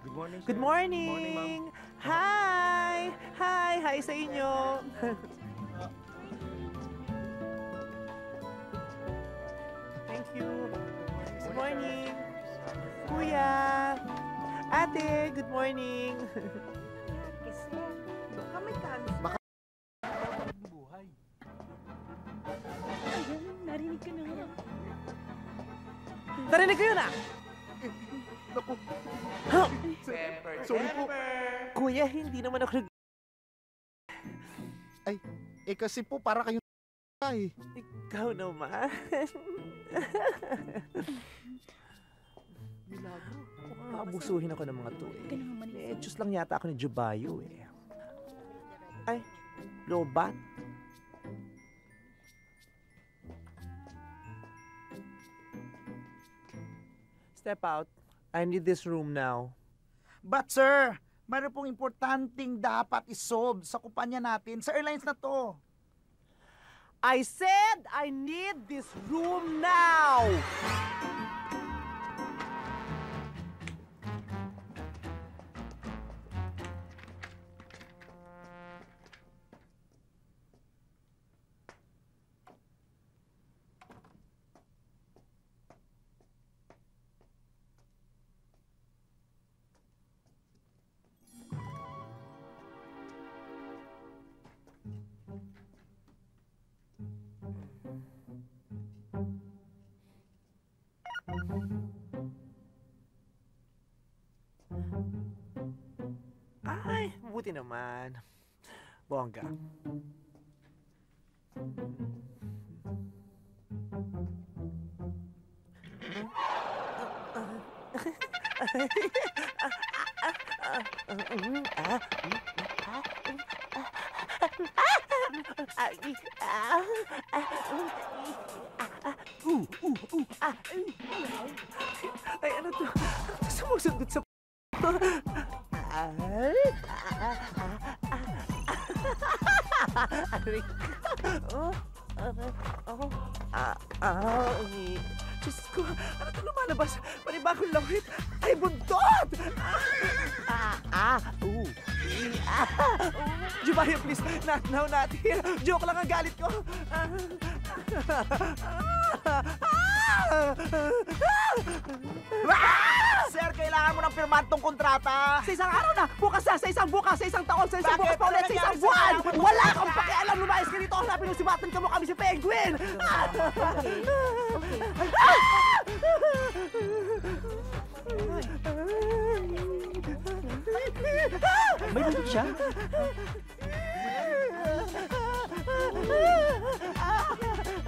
Good morning, sir. Good morning! Good morning, ma'am. Hi! Hi! Hi sa inyo! Thank you. Good morning. Kuya! Ate, good morning. Kasi, baka may cancer. Buhay. Ayan, narinig ka na nga. Narinig ko yun ah! Naku. Huh? Sorry po. Kuya, hindi naman ako nag... Kasi po para kayong ay. Ikaw naman. Aabusuhin ako ng mga to Ka eh. naman manisa. Chus lang yata ako ni Jubayo eh. Ay, lobat. Step out. I need this room now. But sir, mayroon pong importanteng dapat isolve sa kumpanya natin, sa airlines na to. I said I need this room now! Ay, buti naman. Bongga. Ay, ano to? Sumusunod sa... Aray ko. Diyos ko, ano ito lumalabas? Panibagong lawit. Ay, buntot! Jubayo, please, not now, not here. Joke lang ang galit ko. Sir, kailangan mo ng pirmantong kontrata. Sa isang araw na, bukas na, sa isang bukas, sa isang taon, sa isang Bakit? bukas pa ulit, sa Ano isang nangyari buwan! sa'yo? Wala kang pakialam, lumayas ka dito. Hanapin mo si Batan ka mo kami si Penguin! May buntot siya?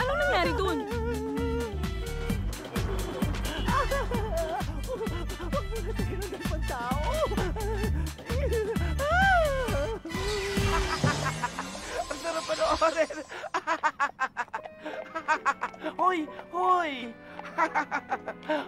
Anong nangyari dun? Ang sarap panoorin! Hoy! Hoy!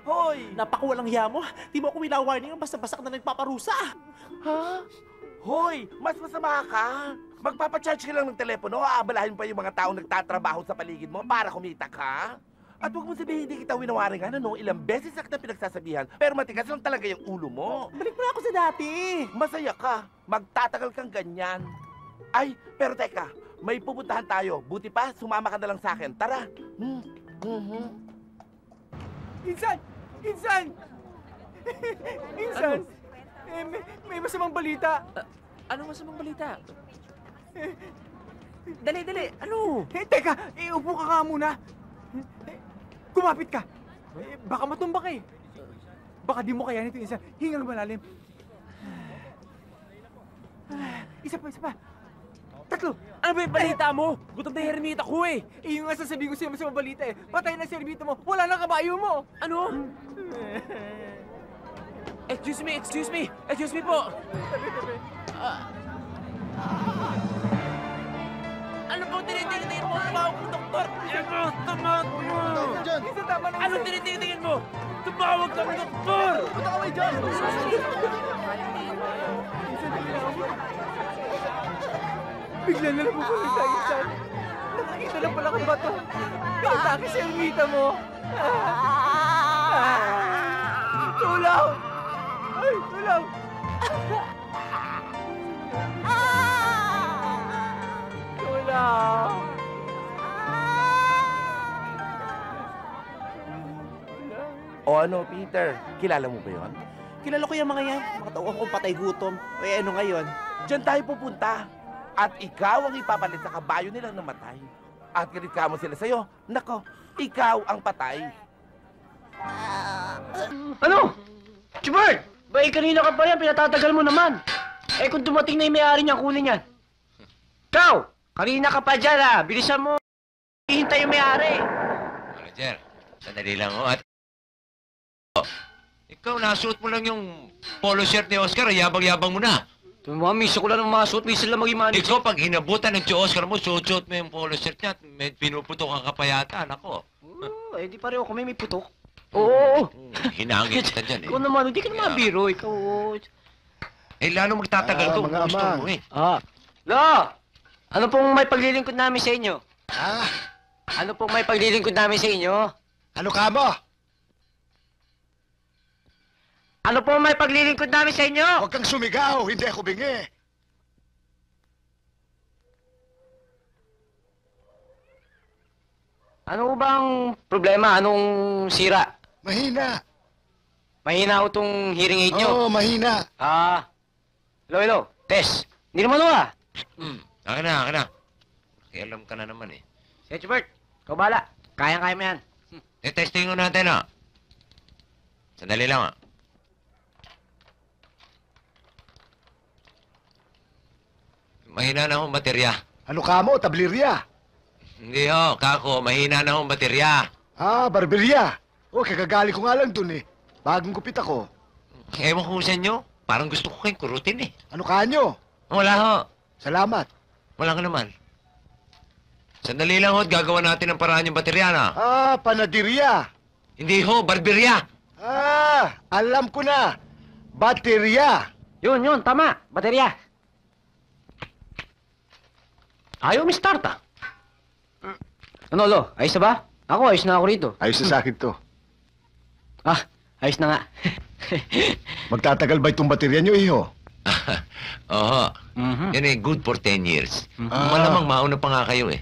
Hoy! Napakawalang hiya mo. Di mo ako winawarning ang basta-basta ka na nagpaparusa. Ha? Hoy, mas masama ka. Magpapacharge ka lang ng telepono, aabalahin pa yung mga taong nagtatrabaho sa paligid mo para kumita ka. At huwag mo sabihin hindi kita winawaring ano, ilang beses na kita pinagsasabihan, pero matigas lang talaga yung ulo mo. Balik mo na ako sa dati. Masaya ka, magtatagal kang ganyan. Ay, pero teka, may pupuntahan tayo. Buti pa, sumama ka na lang sa akin. Tara. Insan! Insan! Insan! May masamang balita. Anong masamang balita? Dali, dali. Ano? Teka, upo ka nga muna. Kumapit ka. Baka matumba ka eh. Baka di mo kaya nito, Insan. Hingang malalim. Isa pa. Tatlo. Ano ba yung balita mo? Gutom na yung hermita ko eh. Yung nga sasabihin ko sa'yo masamang balita eh. Patay na si Hermito mo. Wala na kabayo mo. Ano? Excuse me po. Ano po tinitingin mo? Tumawag ko, doktor. Tumawag mo. Isa tama na. Ano tinitingin mo? Tumawag ka, doktor. Punta ka may dyan. Bigla na lang pupunta, Insan. Nakakita lang pala kang bato. Pinatake si Hermita mo. Tulong! Ay! Tulong! Tulong! O ano, Peter? Kilala mo ba yon? Kilala ko yung mga yan. Mga tauhan kong patay gutom. Eh, ano ngayon? Diyan tayo pupunta. At ikaw ang ipapalit sa kabayo nilang namatay. At mo sila sa'yo. Nako, ikaw ang patay. Ano? Chibert! Ba kanina ka pa yan, pinatatagal mo naman. Eh kung dumating na yung may-ari niya, kunin yan. Ikaw! Kanina ka pa dyan ah! Bilisan mo! Hihintay yung may-ari! Manager, sandali lang ho at... Ikaw, nasuot mo lang yung polo shirt ni Oscar, yabang-yabang mo na. Misa ko lang ng mga suot, misa lang maging manager. Ikaw, pag hinabutan ng si Oscar mo, suot-suot mo yung polo shirt niya at may pinuputok ka pa yata, nako. Eh di pareho kami may putok. Oo! Hinangin kita dyan eh. Ikaw naman, hindi ka naman biro, ikaw. Eh, lalo magtatagal to, mga gusto amang. mo eh. Lo! Ano pong may paglilingkod namin sa inyo? Ah, Ano pong may paglilingkod namin sa inyo? ano ka mo? Ano pong may paglilingkod namin sa inyo? Huwag kang sumigaw, hindi ako bingi. Ano bang problema? Anong sira? Mahina. Mahina ho tong hearing aid nyo. Oo, mahina. Hello. Tess. Hindi naman ho ah. Akin na. Kialam ka na naman eh. Sige, Chibert. Ikaw bahala. Kayang-kaya mo yan. Testing ko natin ah. Sandali lang ah. Mahina na akong baterya. Ano ka mo, tablirya? Hindi ho, kako, mahina na akong baterya. Ah, barberya. Oh, kagagali ko nga lang dun eh. Bagong gupit ako. Ewan ko sa inyo, parang gusto ko kayong kurutin eh. Ano ka nyo? Wala ho, Salamat. wala ka naman. Sandali lang ho, at gagawa natin ng paraan yung baterya na. Ah, panadirya. Hindi ho, barberya. Ah, alam ko na. Baterya. Yun. Tama. Baterya. Ayaw mi start ah. Ano, Lo? Ayos na ba? Ako, ayos na ako rito. Ayos na sa akin to. Ayos na nga. Magtatagal ba itong baterya nyo, iho? Oo, Mhm. yan eh, good for 10 years. Ah. Malamang mauna pa nga kayo eh.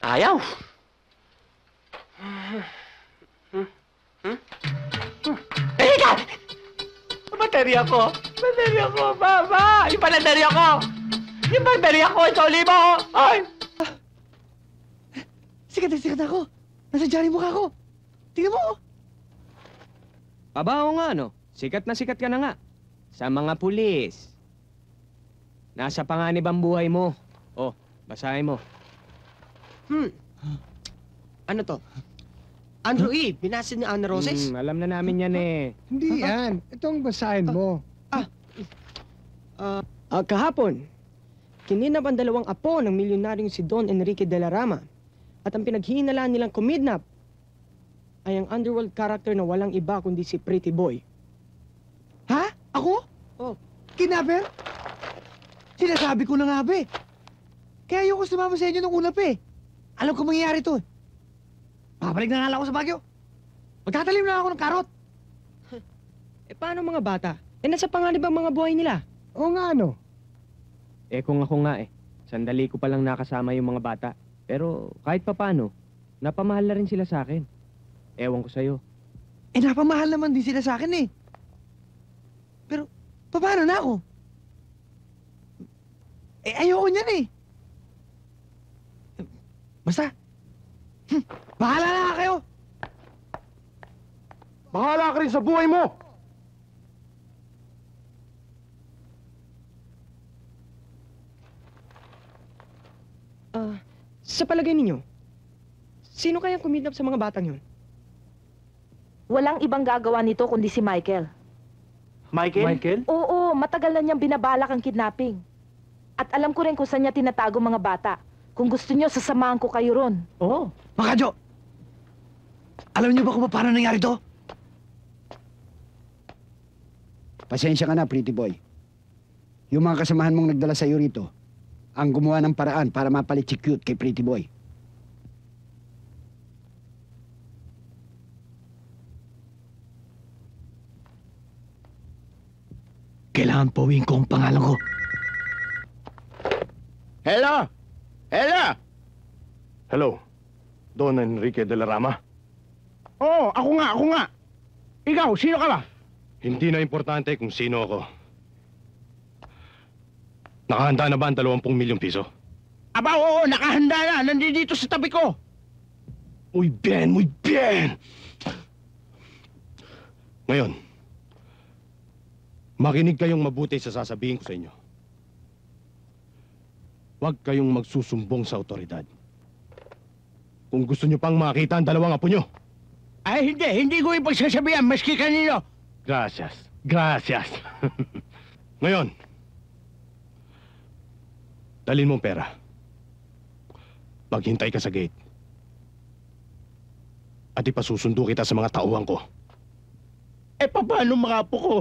Ayaw. Teka! Baterya ko! Baba! Yung baterya ko! Yung baterya ko! Ito, lima ko! Ay! Sikat na ako. Nasa dyan yung mukha ko. Tingnan mo. Aba, oo nga, no? Sikat ka na nga. Sa mga pulis. Nasa panganib ang buhay mo. Oh, basahin mo. Ano to? Andrew E. Binasin ni Ana Roses? Alam na namin yan eh. Hindi yan. Itong basahin mo. Kahapon, kininap ang dalawang apo ng milyonaryong si Don Enrique de la Rama. At ang pinaghihinalaan nilang kumidnap ay ang underworld character na walang iba kundi si Pretty Boy. Ha? Ako? Oh. Kidnapper? Sinasabi ko na nga ba eh. Kaya ayoko sumama sa inyo nung una pa eh. Alam ko mangyayari to eh. Babalik na nga lang ako sa Baguio. Magtatalim na ako ng karot. Paano mga bata? Nasa panganib ang mga buhay nila. Oo nga, ano? Kung ako nga sandali ko palang nakasama yung mga bata. Pero kahit papano, napamahal na rin sila sa akin. Ewan ko sa'yo. Napamahal naman din sila sa akin eh. Pero, paano na ako? Ayoko niyan eh. Basta, bahala na nga kayo. Bahala ka rin sa buhay mo! Sa palagay ninyo, sino kayang kumidnap sa mga batang yun? Walang ibang gagawa nito kundi si Michael. Michael? Oo, matagal na niyang binabalak ang kidnapping. At alam ko rin kung saan niya tinatago mga bata. Kung gusto niyo, sasamahan ko kayo ron. Oo. Mga Jo, alam niyo ba kung paano nangyari to? Pasensya ka na, Pretty Boy. Yung mga kasamahan mong nagdala sa'yo rito, ang gumawa ng paraan para mapalit si Cute kay Pretty Boy. Kailangan pawiin ko ang pangalan ko. Hello? Hello? Hello? Don Enrique de la Rama? Oo, ako nga. Ikaw, sino ka ba? Hindi na importante kung sino ako. Nakahanda na ba ang 20 milyong piso? Aba, oo, nakahanda na. Nandito sa tabi ko. Muy bien. Ngayon, makinig kayong mabuti sa sasabihin ko sa inyo. Huwag kayong magsusumbong sa otoridad. Kung gusto nyo pang makita ang 2 apo nyo. Ay, hindi ko ipagsasabihan, maski kanino. Gracias. Ngayon, dalhin mong pera. Maghintay ka sa gate. At ipasusundo kita sa mga tauhan ko. Eh, paano mga apo ko?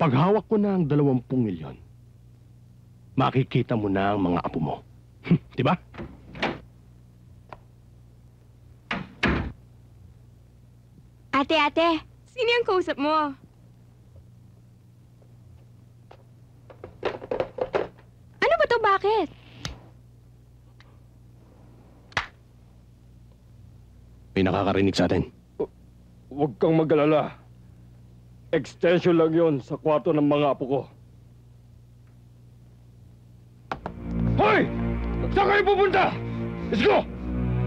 Pag hawak ko na ang 20 milyon, makikita mo na ang mga apo mo. Diba? Ate, sino yung kausap mo? Ano ba to? Bakit? May nakakarinig sa atin. Huwag kang mag-alala. Extension lang yon sa kwarto ng mga apo ko. Hoy! Saan kayo pupunta? Let's go!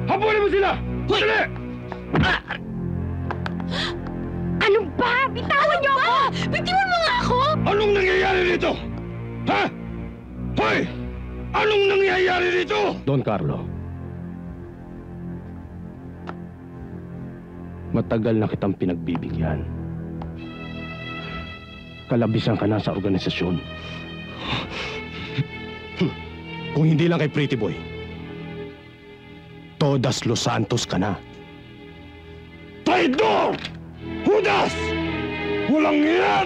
Habulin mo sila! Dali! Ano ba? Bitawan niyo ako! Bitiwan mo nga ako! Anong nangyayari dito? Ha? Hoy! Anong nangyayari dito? Don Carlo. Matagal na kitang pinagbibigyan. Kalabisan ka na sa organisasyon. Kung hindi lang kay Pretty Boy, Todas Los Santos ka na. Traidor! Judas! Walang yan!